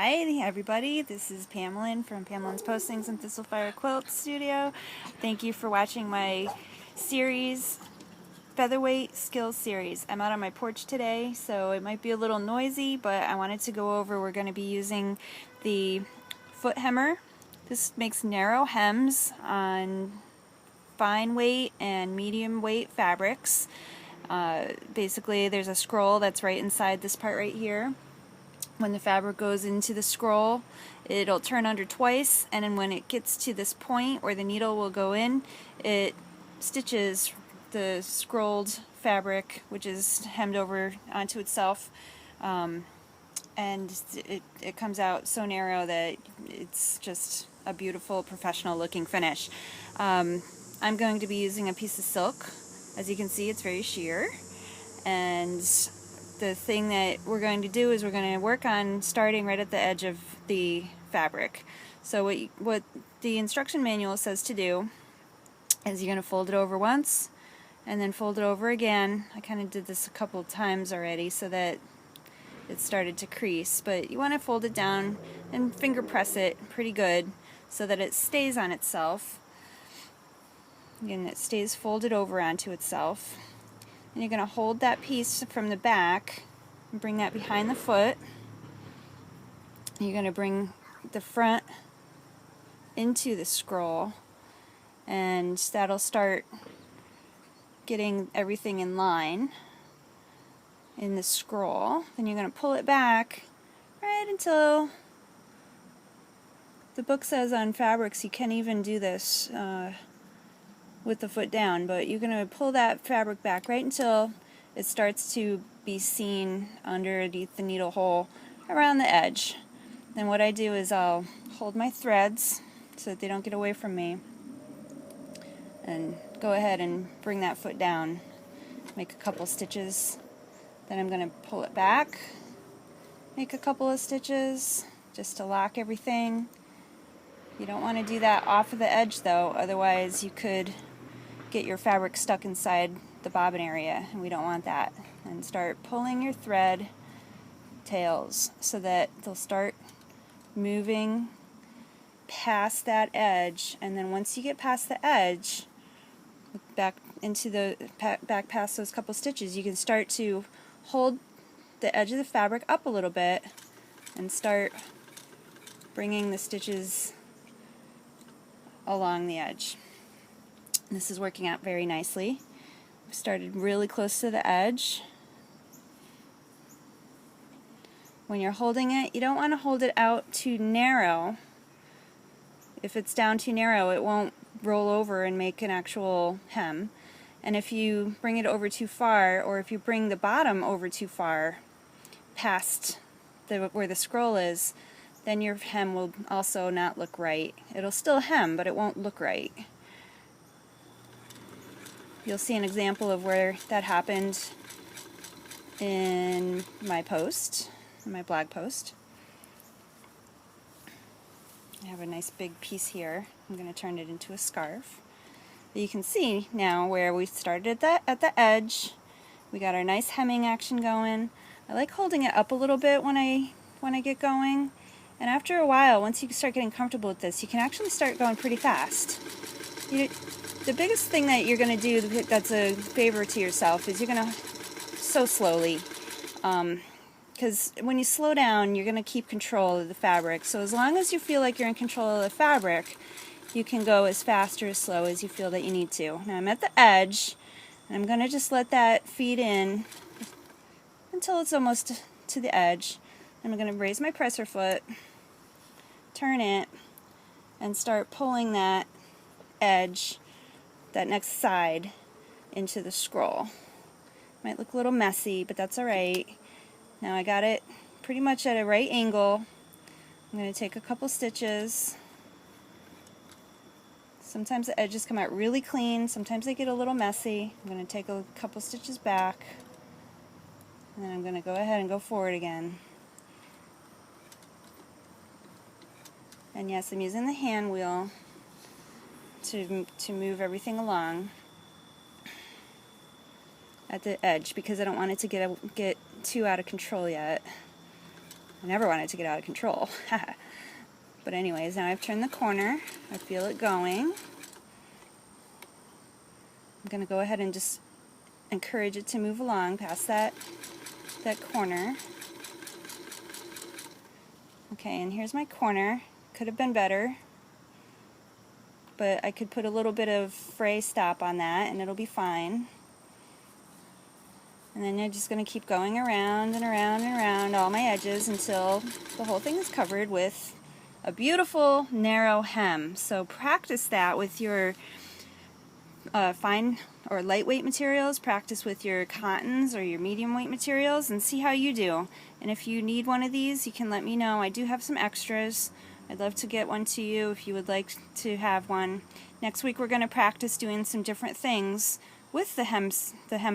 Hi everybody, this is Pamela from Pamela's Postings and Thistlefire Quilt Studio. Thank you for watching my series, Featherweight Skills Series. I'm out on my porch today, so it might be a little noisy, but I wanted to go over, we're going to be using the foot hemmer. This makes narrow hems on fine weight and medium weight fabrics. Basically there's a scroll that's right inside this part right here. When the fabric goes into the scroll, it'll turn under twice, and then when it gets to this point where the needle will go in, it stitches the scrolled fabric, which is hemmed over onto itself, and it comes out so narrow that it's just a beautiful professional looking finish. I'm going to be using a piece of silk. As you can see, it's very sheer, and the thing that we're going to do is we're going to work on starting right at the edge of the fabric. So what the instruction manual says to do is you're going to fold it over once and then fold it over again. I kind of did this a couple of times already so that it started to crease, but you want to fold it down and finger press it pretty good so that it stays on itself. Again, it stays folded over onto itself. And you're going to hold that piece from the back and bring that behind the foot. You're going to bring the front into the scroll, and that'll start getting everything in line in the scroll. Then you're going to pull it back right until the book says on fabrics you can't even do this with the foot down, but you're going to pull that fabric back right until it starts to be seen underneath the needle hole around the edge. Then what I do is I'll hold my threads so that they don't get away from me, and go ahead and bring that foot down, make a couple stitches. Then I'm going to pull it back, make a couple of stitches just to lock everything. You don't want to do that off of the edge though, otherwise you could get your fabric stuck inside the bobbin area, and we don't want that. And start pulling your thread tails so that they'll start moving past that edge, and then once you get past the edge, back past those couple stitches, you can start to hold the edge of the fabric up a little bit and start bringing the stitches along the edge. This is working out very nicely. I've started really close to the edge. When you're holding it, you don't want to hold it out too narrow. If it's down too narrow, it won't roll over and make an actual hem. And if you bring it over too far, or if you bring the bottom over too far past where the scroll is, then your hem will also not look right. It'll still hem, but it won't look right. You'll see an example of where that happened in my post, in my blog post. I have a nice big piece here. I'm going to turn it into a scarf. But you can see now where we started at the edge. We got our nice hemming action going. I like holding it up a little bit when I get going. And after a while, once you start getting comfortable with this, you can actually start going pretty fast. The biggest thing that you're going to do that's a favor to yourself is you're going to sew slowly. Because when you slow down, you're going to keep control of the fabric. So as long as you feel like you're in control of the fabric, you can go as fast or as slow as you feel that you need to. Now I'm at the edge, and I'm going to just let that feed in until it's almost to the edge. I'm going to raise my presser foot, turn it, and start pulling that edge, that next side, into the scroll. Might look a little messy, but that's alright. Now I got it pretty much at a right angle. I'm going to take a couple stitches. Sometimes the edges come out really clean, sometimes they get a little messy. I'm going to take a couple stitches back, and then I'm going to go ahead and go forward again. And yes, I'm using the hand wheel to move everything along at the edge because I don't want it to get too out of control yet. I never want it to get out of control. But anyways, now I've turned the corner. I feel it going. I'm going to go ahead and just encourage it to move along past that corner. Okay, and here's my corner. Could have been better, but I could put a little bit of fray stop on that and it'll be fine. And then you're just going to keep going around and around and around all my edges until the whole thing is covered with a beautiful narrow hem. So practice that with your fine or lightweight materials. Practice with your cottons or your medium weight materials and see how you do. And if you need one of these, you can let me know. I do have some extras. I'd love to get one to you if you would like to have one. Next week we're going to practice doing some different things with the hem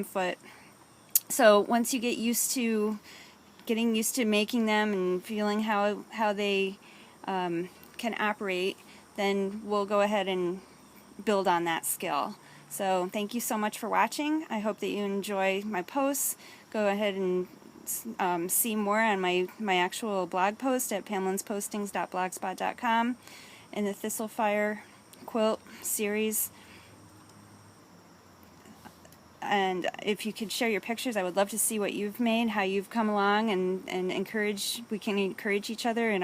foot. So once you get getting used to making them and feeling how they can operate, then we'll go ahead and build on that skill. So thank you so much for watching. I hope that you enjoy my posts. Go ahead and see more on my actual blog post at pamelaspostings.blogspot.com in the Thistlefire quilt series. And if you could share your pictures, I would love to see what you've made, how you've come along, and we can encourage each other in our